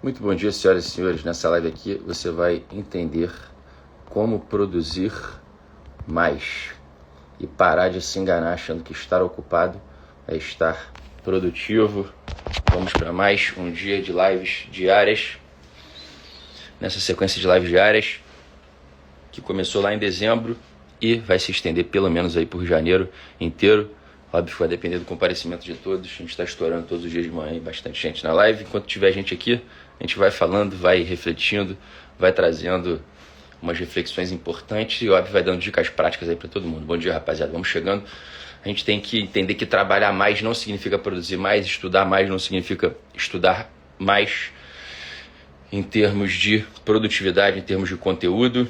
Muito bom dia, senhoras e senhores. Nessa live aqui você vai entender como produzir mais e parar de se enganar achando que estar ocupado é estar produtivo. Vamos para mais um dia de lives diárias, nessa sequência de lives diárias que começou lá em dezembro e vai se estender pelo menos aí por janeiro inteiro. Óbvio, vai depender do comparecimento de todos. A gente está estourando todos os dias de manhã e bastante gente na live. Enquanto tiver gente aqui, a gente vai falando, vai refletindo, vai trazendo umas reflexões importantes e, óbvio, vai dando dicas práticas aí para todo mundo. Bom dia, rapaziada. Vamos chegando. A gente tem que entender que trabalhar mais não significa produzir mais, estudar mais não significa estudar mais em termos de produtividade, em termos de conteúdo.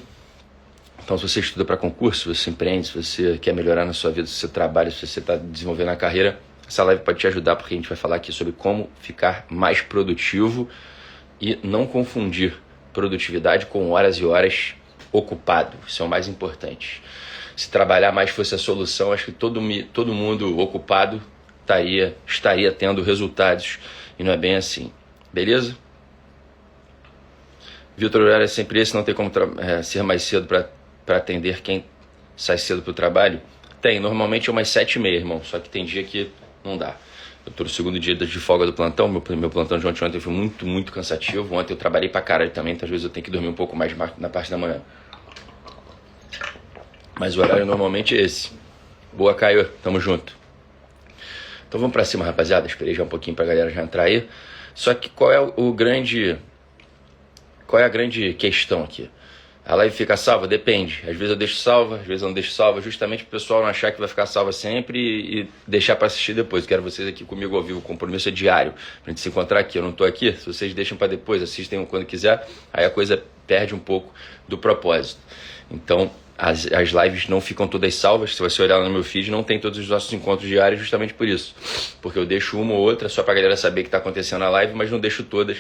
Então, se você estuda para concurso, se você empreende, se você quer melhorar na sua vida, se você trabalha, se você está desenvolvendo a carreira, essa live pode te ajudar, porque a gente vai falar aqui sobre como ficar mais produtivo e não confundir produtividade com horas e horas ocupado. Isso é o mais importante. Se trabalhar mais fosse a solução, acho que todo mundo ocupado estaria tendo resultados, e não é bem assim. Beleza? Vitor, o horário é sempre esse, não tem como ser mais cedo para atender quem sai cedo para o trabalho? Tem, normalmente é umas 7h30, irmão, só que tem dia que não dá. Eu tô no segundo dia de folga do plantão, meu plantão de ontem foi muito cansativo. Ontem eu trabalhei pra caralho também, então às vezes eu tenho que dormir um pouco mais na parte da manhã. Mas o horário normalmente é esse. Boa, Caio, tamo junto. Então vamos pra cima, rapaziada, esperei já um pouquinho pra galera já entrar aí. Só que qual é a grande questão aqui? A live fica salva? Depende. Às vezes eu deixo salva, às vezes eu não deixo salva, justamente para o pessoal não achar que vai ficar salva sempre e deixar para assistir depois. Quero vocês aqui comigo ao vivo, o compromisso é diário, pra gente se encontrar aqui. Eu não tô aqui, se vocês deixam para depois, assistem quando quiser, aí a coisa perde um pouco do propósito. Então, as lives não ficam todas salvas. Se você olhar lá no meu feed, não tem todos os nossos encontros diários justamente por isso. Porque eu deixo uma ou outra só para a galera saber que está acontecendo na live, mas não deixo todas,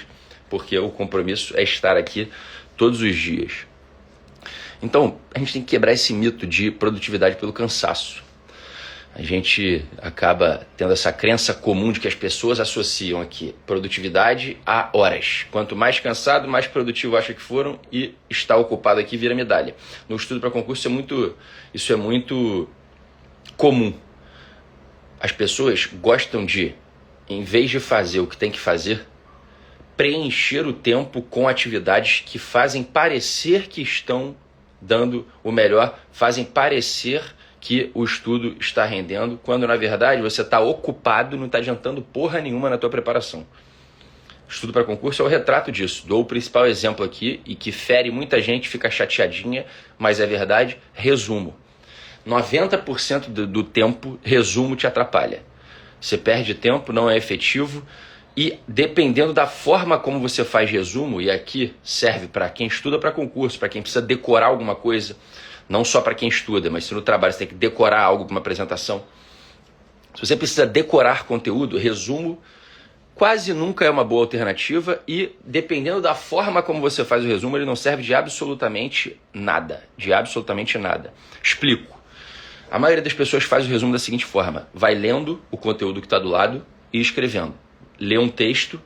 porque o compromisso é estar aqui todos os dias. Então, a gente tem que quebrar esse mito de produtividade pelo cansaço. A gente acaba tendo essa crença comum de que as pessoas associam aqui produtividade a horas. Quanto mais cansado, mais produtivo acha que foram, e estar ocupado aqui vira medalha. No estudo para concurso isso é muito comum. As pessoas gostam de, em vez de fazer o que tem que fazer, preencher o tempo com atividades que fazem parecer que estão dando o melhor, fazem parecer que o estudo está rendendo, quando na verdade você está ocupado, não está adiantando porra nenhuma na tua preparação. Estudo para concurso é o retrato disso. Dou o principal exemplo aqui e que fere muita gente, fica chateadinha, mas é verdade. Resumo: 90% do tempo, resumo te atrapalha. Você perde tempo, não é efetivo. E dependendo da forma como você faz resumo, e aqui serve para quem estuda para concurso, para quem precisa decorar alguma coisa, não só para quem estuda, mas se no trabalho você tem que decorar algo para uma apresentação. Se você precisa decorar conteúdo, resumo quase nunca é uma boa alternativa, e dependendo da forma como você faz o resumo, ele não serve de absolutamente nada. De absolutamente nada. Explico. A maioria das pessoas faz o resumo da seguinte forma: vai lendo o conteúdo que está do lado e escrevendo. Lê um texto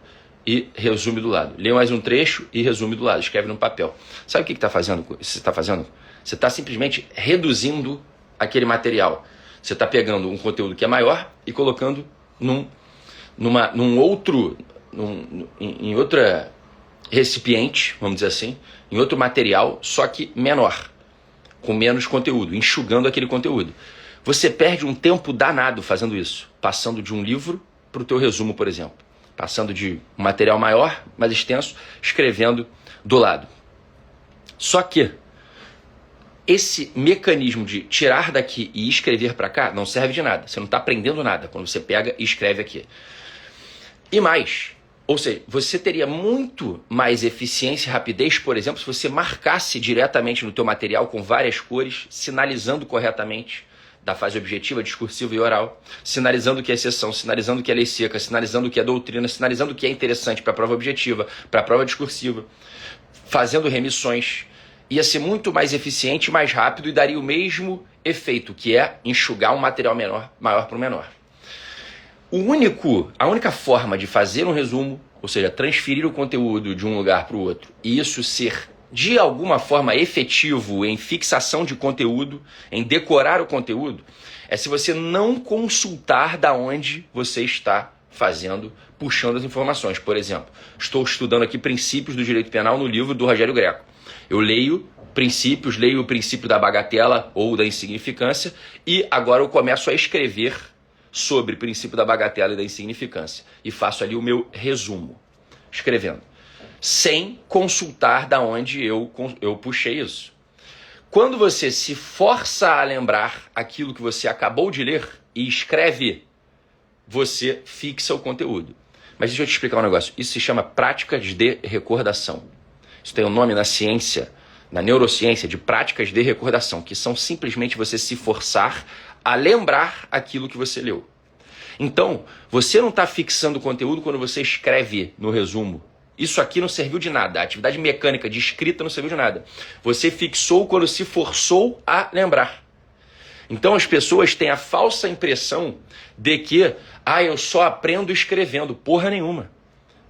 e resume do lado. Lê mais um trecho e resume do lado. Escreve no papel. Sabe o que você está fazendo? Você está simplesmente reduzindo aquele material. Você está pegando um conteúdo que é maior e colocando em outra recipiente, vamos dizer assim, em outro material, só que menor, com menos conteúdo, enxugando aquele conteúdo. Você perde um tempo danado fazendo isso, passando de um livro para o teu resumo, por exemplo. Passando de um material maior, mais extenso, escrevendo do lado. Só que esse mecanismo de tirar daqui e escrever para cá não serve de nada. Você não está aprendendo nada quando você pega e escreve aqui. E mais, ou seja, você teria muito mais eficiência e rapidez, por exemplo, se você marcasse diretamente no teu material com várias cores, sinalizando corretamente da fase objetiva, discursiva e oral, sinalizando o que é exceção, sinalizando o que é lei seca, sinalizando o que é doutrina, sinalizando o que é interessante para a prova objetiva, para a prova discursiva, fazendo remissões. Ia ser muito mais eficiente, mais rápido e daria o mesmo efeito, que é enxugar um material maior para o menor. A única forma de fazer um resumo, ou seja, transferir o conteúdo de um lugar para o outro, e isso ser de alguma forma efetivo em fixação de conteúdo, em decorar o conteúdo, é se você não consultar da onde você está fazendo, puxando as informações. Por exemplo, estou estudando aqui princípios do direito penal no livro do Rogério Greco. Eu leio princípios, leio o princípio da bagatela ou da insignificância e agora eu começo a escrever sobre o princípio da bagatela e da insignificância e faço ali o meu resumo, escrevendo, sem consultar da onde eu puxei isso. Quando você se força a lembrar aquilo que você acabou de ler e escreve, você fixa o conteúdo. Mas deixa eu te explicar um negócio. Isso se chama práticas de recordação. Isso tem um nome na ciência, na neurociência, de práticas de recordação, que são simplesmente você se forçar a lembrar aquilo que você leu. Então, você não está fixando o conteúdo quando você escreve no resumo. Isso aqui não serviu de nada. A atividade mecânica de escrita não serviu de nada. Você fixou quando se forçou a lembrar. Então as pessoas têm a falsa impressão de que eu só aprendo escrevendo. Porra nenhuma.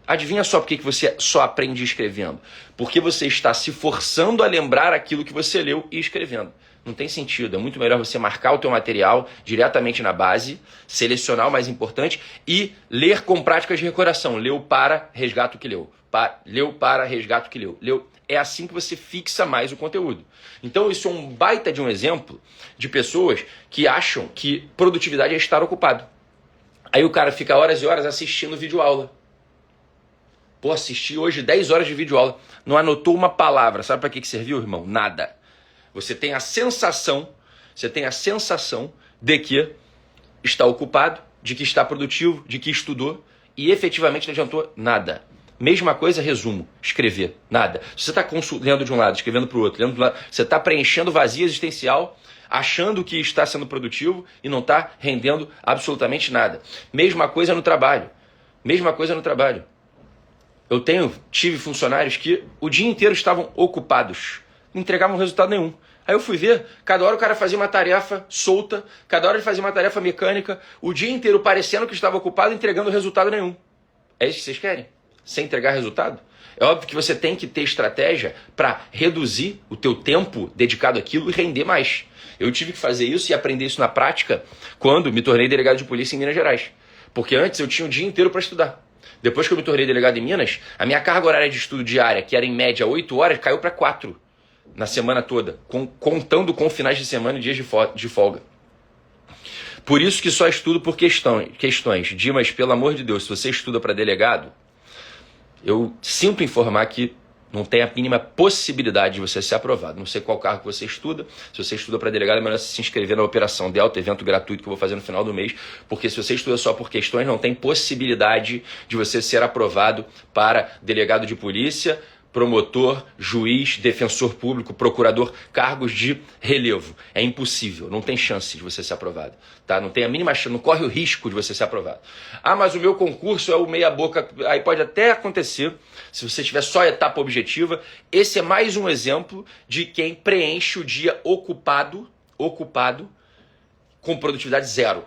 Adivinha só por que você só aprende escrevendo? Porque você está se forçando a lembrar aquilo que você leu e escrevendo. Não tem sentido. É muito melhor você marcar o teu material diretamente na base, selecionar o mais importante e ler com práticas de recordação. Leu para, resgata o que leu. Leu para, resgata o que leu. Leu. É assim que você fixa mais o conteúdo. Então isso é um baita de um exemplo de pessoas que acham que produtividade é estar ocupado. Aí o cara fica horas e horas assistindo videoaula. Pô, assisti hoje 10 horas de videoaula. Não anotou uma palavra. Sabe para que serviu, irmão? Nada. Você tem a sensação de que está ocupado, de que está produtivo, de que estudou e efetivamente não adiantou nada. Mesma coisa, resumo, escrever, nada. Se você está lendo de um lado, escrevendo para o outro, lendo do lado, você está preenchendo vazio existencial, achando que está sendo produtivo e não está rendendo absolutamente nada. Mesma coisa no trabalho. Eu tive funcionários que o dia inteiro estavam ocupados, não entregavam resultado nenhum. Aí eu fui ver, cada hora o cara fazia uma tarefa solta, cada hora ele fazia uma tarefa mecânica, o dia inteiro parecendo que estava ocupado, entregando resultado nenhum. É isso que vocês querem? Sem entregar resultado? É óbvio que você tem que ter estratégia para reduzir o teu tempo dedicado àquilo e render mais. Eu tive que fazer isso e aprender isso na prática quando me tornei delegado de polícia em Minas Gerais. Porque antes eu tinha o dia inteiro para estudar. Depois que eu me tornei delegado em Minas, a minha carga horária de estudo diária, que era em média 8 horas, caiu para 4 na semana toda, contando com finais de semana e dias de folga. Por isso que só estudo por questões. Dimas, pelo amor de Deus, se você estuda para delegado, eu sinto informar que não tem a mínima possibilidade de você ser aprovado. Não sei qual cargo que você estuda. Se você estuda para delegado, é melhor se inscrever na Operação Delta, evento gratuito que eu vou fazer no final do mês, porque se você estuda só por questões, não tem possibilidade de você ser aprovado para delegado de polícia, promotor, juiz, defensor público, procurador, cargos de relevo. É impossível, não tem chance de você ser aprovado. Tá? Não tem a mínima chance, não corre o risco de você ser aprovado. Mas o meu concurso é o meia boca. Aí pode até acontecer, se você tiver só a etapa objetiva. Esse é mais um exemplo de quem preenche o dia ocupado com produtividade zero,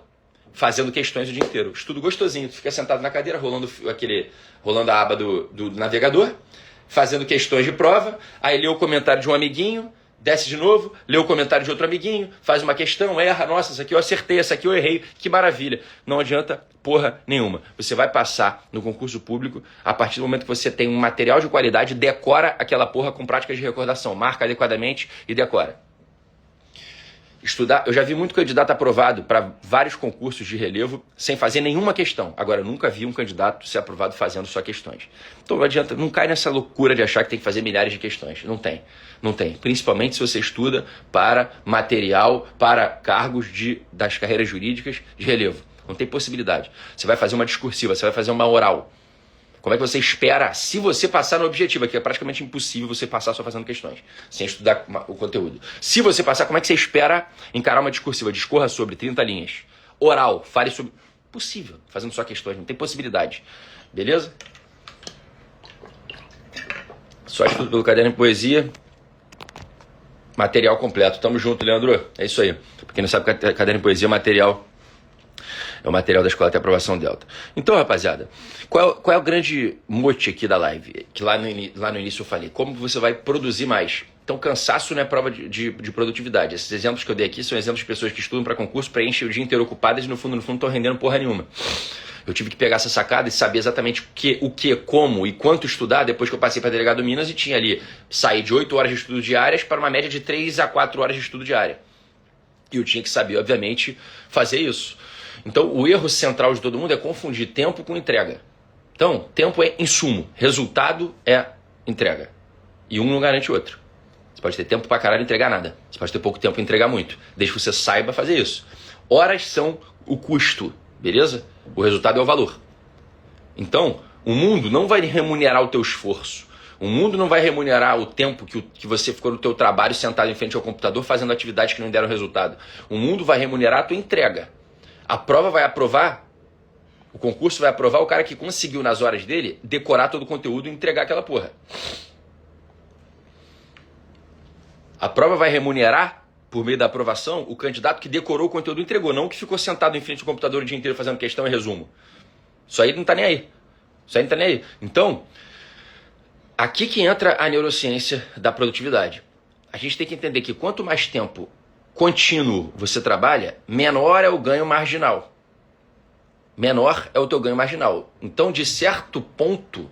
fazendo questões o dia inteiro. Estudo gostosinho, tu fica sentado na cadeira, rolando a aba do navegador, fazendo questões de prova, aí lê o comentário de um amiguinho, desce de novo, lê o comentário de outro amiguinho, faz uma questão, erra, nossa, essa aqui eu acertei, essa aqui eu errei, que maravilha. Não adianta porra nenhuma. Você vai passar no concurso público a partir do momento que você tem um material de qualidade, decora aquela porra com práticas de recordação, marca adequadamente e decora. Estudar, eu já vi muito candidato aprovado para vários concursos de relevo sem fazer nenhuma questão. Agora, eu nunca vi um candidato ser aprovado fazendo só questões. Então não adianta, não cai nessa loucura de achar que tem que fazer milhares de questões. Não tem. Principalmente se você estuda para material, para cargos das carreiras jurídicas de relevo. Não tem possibilidade. Você vai fazer uma discursiva, você vai fazer uma oral. Como é que você espera, se você passar no objetivo, que é praticamente impossível você passar só fazendo questões, sem estudar o conteúdo. Se você passar, como é que você espera encarar uma discursiva? Discorra sobre 30 linhas. Oral, fale sobre... Possível, fazendo só questões, não tem possibilidade. Beleza? Só estudo pelo Caderno em Poesia. Material completo. Tamo junto, Leandro. É isso aí. Pra quem não sabe, Caderno em Poesia é material É o material da Escola de Aprovação Delta. Então, rapaziada, qual é o grande mote aqui da live? Que lá no início eu falei, como você vai produzir mais. Então, cansaço não é prova de produtividade. Esses exemplos que eu dei aqui são exemplos de pessoas que estudam para concurso, preenchem o dia inteiro ocupadas e no fundo não estão rendendo porra nenhuma. Eu tive que pegar essa sacada e saber exatamente o que, como e quanto estudar depois que eu passei para delegado Minas e tinha ali, sair de 8 horas de estudo diárias para uma média de 3 a 4 horas de estudo diária. E eu tinha que saber, obviamente, fazer isso. Então, o erro central de todo mundo é confundir tempo com entrega. Então, tempo é insumo, resultado é entrega. E um não garante o outro. Você pode ter tempo pra caralho e entregar nada. Você pode ter pouco tempo e entregar muito. Desde que você saiba fazer isso. Horas são o custo, beleza? O resultado é o valor. Então, o mundo não vai remunerar o teu esforço. O mundo não vai remunerar o tempo que você ficou no teu trabalho sentado em frente ao computador fazendo atividades que não deram resultado. O mundo vai remunerar a tua entrega. A prova vai aprovar, o concurso vai aprovar o cara que conseguiu nas horas dele decorar todo o conteúdo e entregar aquela porra. A prova vai remunerar, por meio da aprovação, o candidato que decorou o conteúdo e entregou, não o que ficou sentado em frente ao computador o dia inteiro fazendo questão e resumo. Isso aí não tá nem aí. Isso aí não tá nem aí. Então, aqui que entra a neurociência da produtividade. A gente tem que entender que quanto mais tempo contínuo você trabalha, menor é o ganho marginal. Menor é o teu ganho marginal. Então, de certo ponto,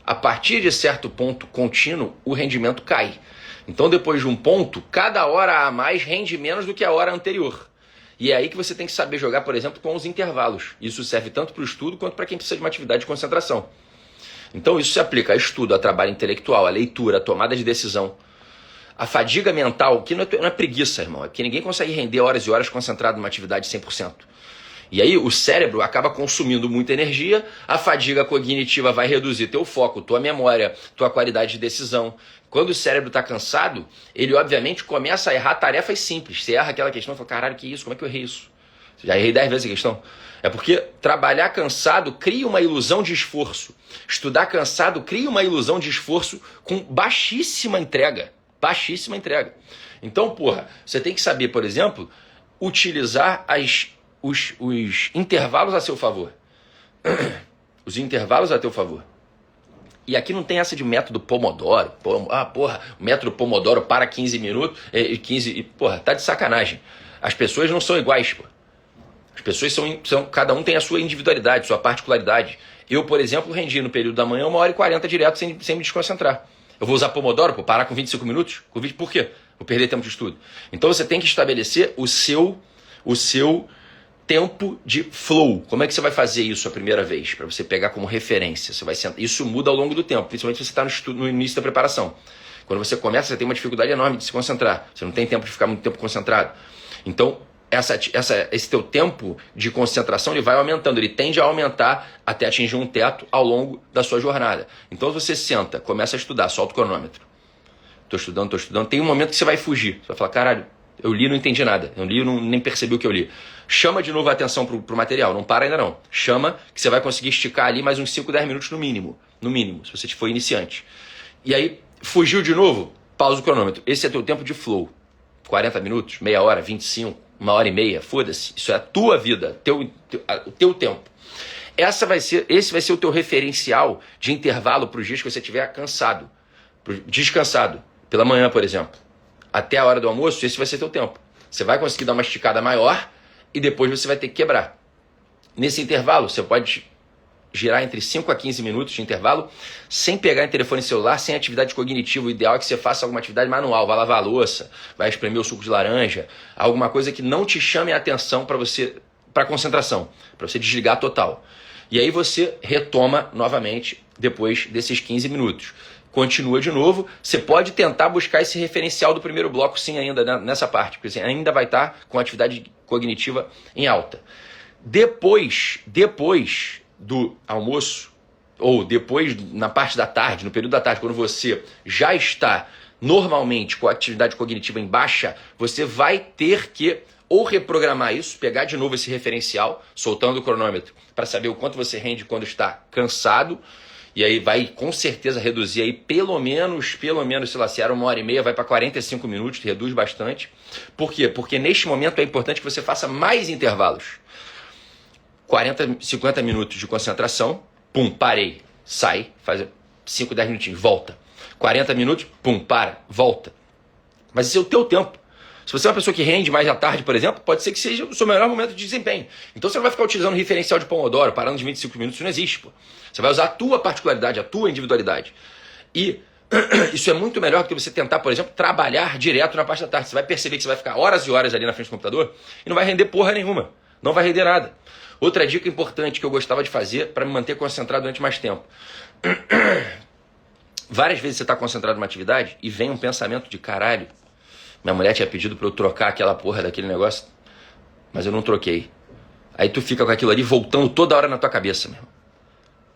a partir de certo ponto contínuo, o rendimento cai. Então, depois de um ponto, cada hora a mais rende menos do que a hora anterior. E é aí que você tem que saber jogar, por exemplo, com os intervalos. Isso serve tanto para o estudo quanto para quem precisa de uma atividade de concentração. Então, isso se aplica a estudo, a trabalho intelectual, a leitura, a tomada de decisão. A fadiga mental, que não é preguiça, irmão, é porque ninguém consegue render horas e horas concentrado numa atividade 100%. E aí o cérebro acaba consumindo muita energia, a fadiga cognitiva vai reduzir teu foco, tua memória, tua qualidade de decisão. Quando o cérebro está cansado, ele obviamente começa a errar tarefas simples. Você erra aquela questão e fala, caralho, que isso? Como é que eu errei isso? Já errei 10 vezes a questão. É porque trabalhar cansado cria uma ilusão de esforço. Estudar cansado cria uma ilusão de esforço com baixíssima entrega. Baixíssima entrega. Então, porra, você tem que saber, por exemplo, utilizar os intervalos a seu favor. Os intervalos a teu favor. E aqui não tem essa de método Pomodoro. Porra, o método Pomodoro para 15 minutos, 15, porra, tá de sacanagem. As pessoas não são iguais, pô. As pessoas são, cada um tem a sua individualidade, sua particularidade. Eu, por exemplo, rendi no período da manhã 1h40 direto sem me desconcentrar. Eu vou usar Pomodoro, pô, parar com 25 minutos? Por quê? Vou perder tempo de estudo. Então você tem que estabelecer o seu tempo de flow. Como é que você vai fazer isso a primeira vez? Para você pegar como referência. Você vai sentar. Isso muda ao longo do tempo, principalmente se você está no início da preparação. Quando você começa, você tem uma dificuldade enorme de se concentrar. Você não tem tempo de ficar muito tempo concentrado. Então, esse teu tempo de concentração ele vai aumentando. Ele tende a aumentar até atingir um teto ao longo da sua jornada. Então, você senta, começa a estudar, solta o cronômetro. Tô estudando. Tem um momento que você vai fugir. Você vai falar, caralho, eu li e não entendi nada. Eu li e nem percebi o que eu li. Chama de novo a atenção pro material. Não para ainda não. Chama que você vai conseguir esticar ali mais uns 5, 10 minutos no mínimo. No mínimo, se você for iniciante. E aí, fugiu de novo, pausa o cronômetro. Esse é teu tempo de flow. 40 minutos, meia hora, 25, 1h30. Foda-se. Isso é a tua vida. O teu tempo. Esse vai ser o teu referencial de intervalo para os dias que você estiver cansado. Descansado. Pela manhã, por exemplo. Até a hora do almoço, esse vai ser teu tempo. Você vai conseguir dar uma esticada maior e depois você vai ter que quebrar. Nesse intervalo, você pode girar entre 5 a 15 minutos de intervalo sem pegar em telefone celular, sem atividade cognitiva. O ideal é que você faça alguma atividade manual. Vai lavar a louça, vai espremer o suco de laranja, alguma coisa que não te chame a atenção para concentração, para você desligar total. E aí você retoma novamente depois desses 15 minutos. Continua de novo, você pode tentar buscar esse referencial do primeiro bloco sim ainda nessa parte, porque você ainda vai estar com a atividade cognitiva em alta. Depois do almoço, ou depois na parte da tarde, no período da tarde, quando você já está normalmente com a atividade cognitiva em baixa, você vai ter que ou reprogramar isso, pegar de novo esse referencial, soltando o cronômetro, para saber o quanto você rende quando está cansado. E aí vai com certeza reduzir aí pelo menos, sei lá, se era 1h30, vai para 45 minutos, reduz bastante. Por quê? Porque neste momento é importante que você faça mais intervalos. 40, 50 minutos de concentração, pum, parei, sai, faz 5, 10 minutinhos, volta. 40 minutos, pum, para, volta. Mas esse é o teu tempo. Se você é uma pessoa que rende mais à tarde, por exemplo, pode ser que seja o seu melhor momento de desempenho. Então você não vai ficar utilizando o referencial de Pomodoro, parando de 25 minutos, isso não existe, pô. Você vai usar a tua particularidade, a tua individualidade. E isso é muito melhor do que você tentar, por exemplo, trabalhar direto na parte da tarde. Você vai perceber que você vai ficar horas e horas ali na frente do computador e não vai render porra nenhuma. Não vai render nada. Outra dica importante que eu gostava de fazer para me manter concentrado durante mais tempo. Várias vezes você está concentrado numa atividade e vem um pensamento de caralho. Minha mulher tinha pedido para eu trocar aquela porra daquele negócio, mas eu não troquei. Aí tu fica com aquilo ali voltando toda hora na tua cabeça, meu.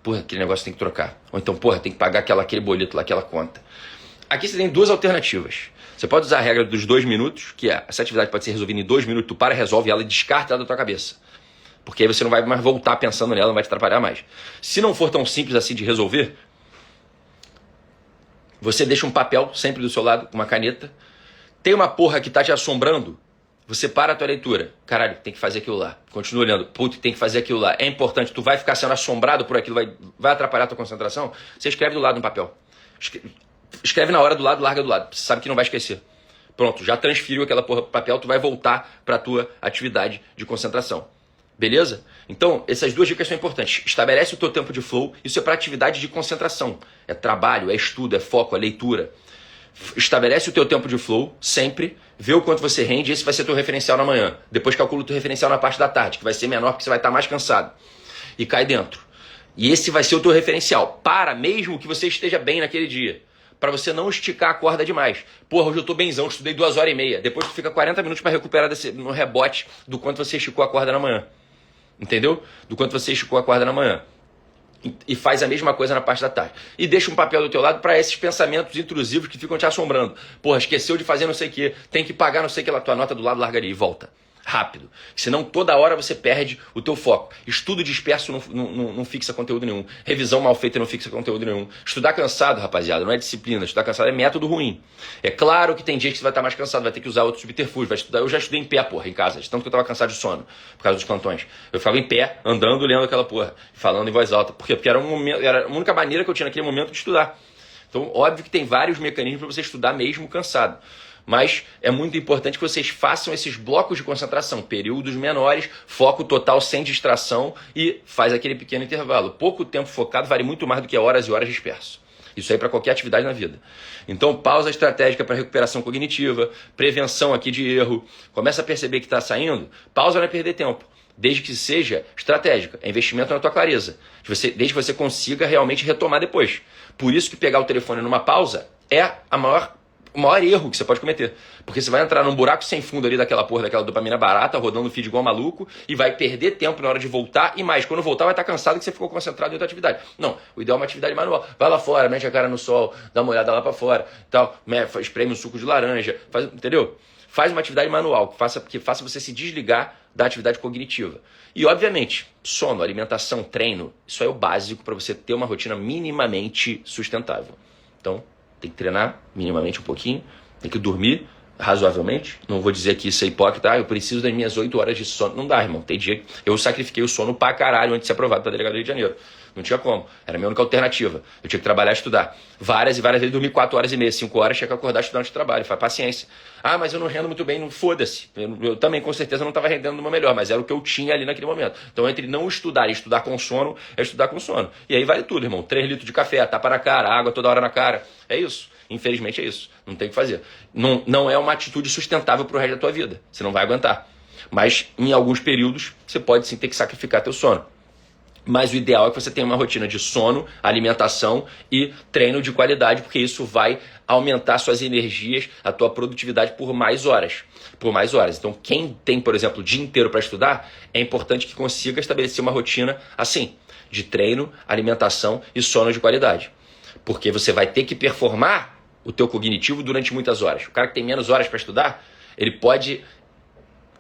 Porra, aquele negócio tem que trocar. Ou então, porra, tem que pagar aquele boleto lá, aquela conta. Aqui você tem duas alternativas. Você pode usar a regra dos 2 minutos, que é, essa atividade pode ser resolvida em 2 minutos, tu para, resolve ela e descarta ela da tua cabeça. Porque aí você não vai mais voltar pensando nela, não vai te atrapalhar mais. Se não for tão simples assim de resolver, você deixa um papel sempre do seu lado, com uma caneta. Tem uma porra que tá te assombrando, você para a tua leitura. Caralho, tem que fazer aquilo lá. Continua olhando. Puto, tem que fazer aquilo lá. É importante, tu vai ficar sendo assombrado por aquilo, vai atrapalhar a tua concentração. Você escreve do lado no papel. Escreve na hora do lado, larga do lado. Você sabe que não vai esquecer. Pronto, já transferiu aquela porra pro papel, tu vai voltar pra tua atividade de concentração. Beleza? Então, essas duas dicas são importantes. Estabelece o teu tempo de flow. Isso é para atividade de concentração. É trabalho, é estudo, é foco, é leitura. Estabelece o teu tempo de flow, sempre. Vê o quanto você rende. Esse vai ser teu referencial na manhã. Depois calcula o teu referencial na parte da tarde, que vai ser menor porque você vai estar mais cansado. E cai dentro. E esse vai ser o teu referencial. Para mesmo que você esteja bem naquele dia. Para você não esticar a corda demais. Porra, hoje eu tô benzão, estudei 2h30. Depois tu fica 40 minutos para recuperar no rebote do quanto você esticou a corda na manhã. Entendeu? Do quanto você esticou a corda na manhã. E faz a mesma coisa na parte da tarde. E deixa um papel do teu lado para esses pensamentos intrusivos que ficam te assombrando. Porra, esqueceu de fazer não sei o que, tem que pagar não sei o que lá, tua nota do lado, larga ali e volta. Rápido. Senão toda hora você perde o teu foco. Estudo disperso não fixa conteúdo nenhum. Revisão mal feita não fixa conteúdo nenhum. Estudar cansado, rapaziada, não é disciplina. Estudar cansado é método ruim. É claro que tem dia que você vai estar mais cansado, vai ter que usar outro subterfúgio, vai estudar. Eu já estudei em pé, porra, em casa, de tanto que eu estava cansado de sono, por causa dos plantões. Eu ficava em pé, andando, lendo aquela porra, falando em voz alta. Por quê? Porque era a única maneira que eu tinha naquele momento de estudar. Então, óbvio que tem vários mecanismos para você estudar mesmo cansado. Mas é muito importante que vocês façam esses blocos de concentração, períodos menores, foco total sem distração e faz aquele pequeno intervalo. Pouco tempo focado vale muito mais do que horas e horas disperso. Isso aí para qualquer atividade na vida. Então, pausa estratégica para recuperação cognitiva, prevenção aqui de erro. Começa a perceber que está saindo, pausa não é perder tempo. Desde que seja estratégica, é investimento na tua clareza. Desde que você consiga realmente retomar depois. Por isso que pegar o telefone numa pausa é o maior erro que você pode cometer. Porque você vai entrar num buraco sem fundo ali daquela porra, daquela dopamina barata, rodando o feed igual maluco, e vai perder tempo na hora de voltar, e mais, quando voltar vai estar cansado que você ficou concentrado em outra atividade. Não, o ideal é uma atividade manual. Vai lá fora, mete a cara no sol, dá uma olhada lá pra fora, tal, espreme um suco de laranja, entendeu? Faz uma atividade manual, que faça você se desligar da atividade cognitiva. E, obviamente, sono, alimentação, treino, isso é o básico para você ter uma rotina minimamente sustentável. Então, tem que treinar minimamente um pouquinho, tem que dormir razoavelmente. Não vou dizer que isso é hipócrita, eu preciso das minhas 8 horas de sono. Não dá, irmão. Tem dia que eu sacrifiquei o sono pra caralho antes de ser aprovado pra delegado do Rio de Janeiro. Não tinha como. Era a minha única alternativa. Eu tinha que trabalhar e estudar. Várias e várias vezes dormir 4h30, 5 horas, tinha que acordar estudando de trabalho. Faz paciência. Ah, mas eu não rendo muito bem, não foda-se. Eu também, com certeza, não estava rendendo no meu melhor, mas era o que eu tinha ali naquele momento. Então, entre não estudar e estudar com sono, é estudar com sono. E aí vale tudo, irmão. 3 litros de café, tapa na cara, água toda hora na cara. É isso. Infelizmente é isso. Não tem o que fazer. Não é uma atitude sustentável pro resto da tua vida. Você não vai aguentar. Mas, em alguns períodos, você pode sim ter que sacrificar teu sono. Mas o ideal é que você tenha uma rotina de sono, alimentação e treino de qualidade, porque isso vai aumentar suas energias, a tua produtividade por mais horas. Então, quem tem, por exemplo, o dia inteiro para estudar, é importante que consiga estabelecer uma rotina assim, de treino, alimentação e sono de qualidade. Porque você vai ter que performar o teu cognitivo durante muitas horas. O cara que tem menos horas para estudar, ele pode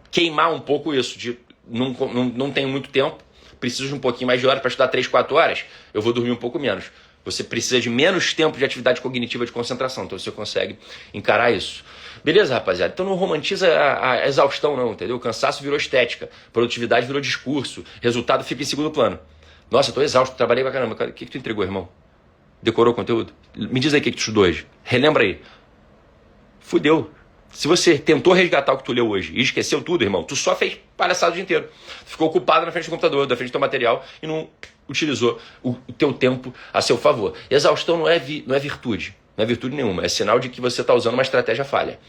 queimar um pouco isso, de não tenho muito tempo, preciso de um pouquinho mais de horas para estudar 3, 4 horas, eu vou dormir um pouco menos. Você precisa de menos tempo de atividade cognitiva de concentração, então você consegue encarar isso. Beleza, rapaziada? Então não romantiza a exaustão não, entendeu? O cansaço virou estética, produtividade virou discurso, resultado fica em segundo plano. Nossa, eu tô exausto, trabalhei pra caramba. O que tu entregou, irmão? Decorou o conteúdo? Me diz aí o que tu estudou hoje. Relembra aí. Fudeu. Se você tentou resgatar o que tu leu hoje e esqueceu tudo, irmão, tu só fez palhaçada o dia inteiro. Tu ficou ocupado na frente do computador, na frente do teu material e não utilizou o teu tempo a seu favor. Exaustão não é virtude. Não é virtude nenhuma. É sinal de que você está usando uma estratégia falha.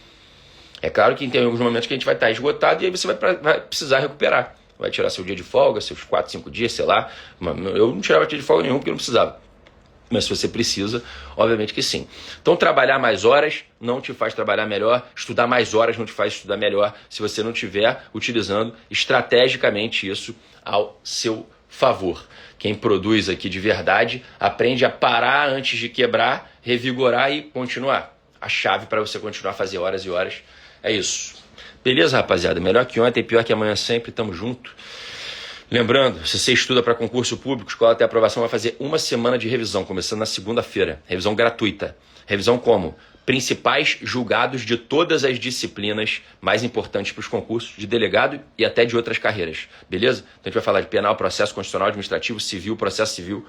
É claro que tem alguns momentos que a gente vai estar esgotado e aí você vai precisar recuperar. Vai tirar seu dia de folga, seus 4, 5 dias, sei lá. Eu não tirava dia de folga nenhum porque eu não precisava. Mas se você precisa, obviamente que sim. Então trabalhar mais horas não te faz trabalhar melhor, estudar mais horas não te faz estudar melhor, se você não estiver utilizando estrategicamente isso ao seu favor. Quem produz aqui de verdade aprende a parar antes de quebrar, revigorar e continuar. A chave para você continuar a fazer horas e horas é isso. Beleza, rapaziada? Melhor que ontem, pior que amanhã sempre, tamo junto. Lembrando, se você estuda para concurso público, Escola Até Aprovação vai fazer uma semana de revisão, começando na segunda-feira. Revisão gratuita. Revisão como? Principais julgados de todas as disciplinas mais importantes para os concursos, de delegado e até de outras carreiras. Beleza? Então a gente vai falar de penal, processo constitucional, administrativo, civil, processo civil.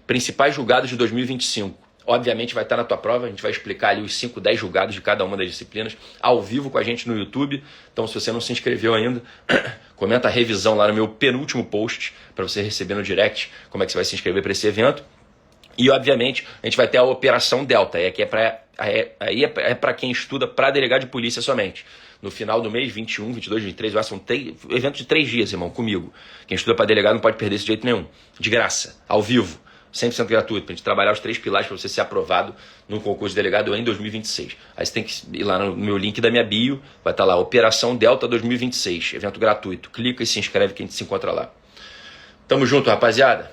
Principais julgados de 2025. Obviamente vai estar na tua prova, a gente vai explicar ali os 5, 10 julgados de cada uma das disciplinas, ao vivo com a gente no YouTube. Então se você não se inscreveu ainda, comenta a revisão lá no meu penúltimo post, para você receber no direct como é que você vai se inscrever para esse evento. E obviamente a gente vai ter a Operação Delta, que é para quem estuda para delegado de polícia somente. No final do mês, 21, 22, 23, são evento de 3 dias, irmão, comigo. Quem estuda para delegado não pode perder esse de jeito nenhum. De graça, ao vivo. 100% gratuito, para a gente trabalhar os 3 pilares para você ser aprovado no concurso de delegado em 2026. Aí você tem que ir lá no meu link da minha bio, vai estar lá, Operação Delta 2026, evento gratuito. Clica e se inscreve que a gente se encontra lá. Tamo junto, rapaziada.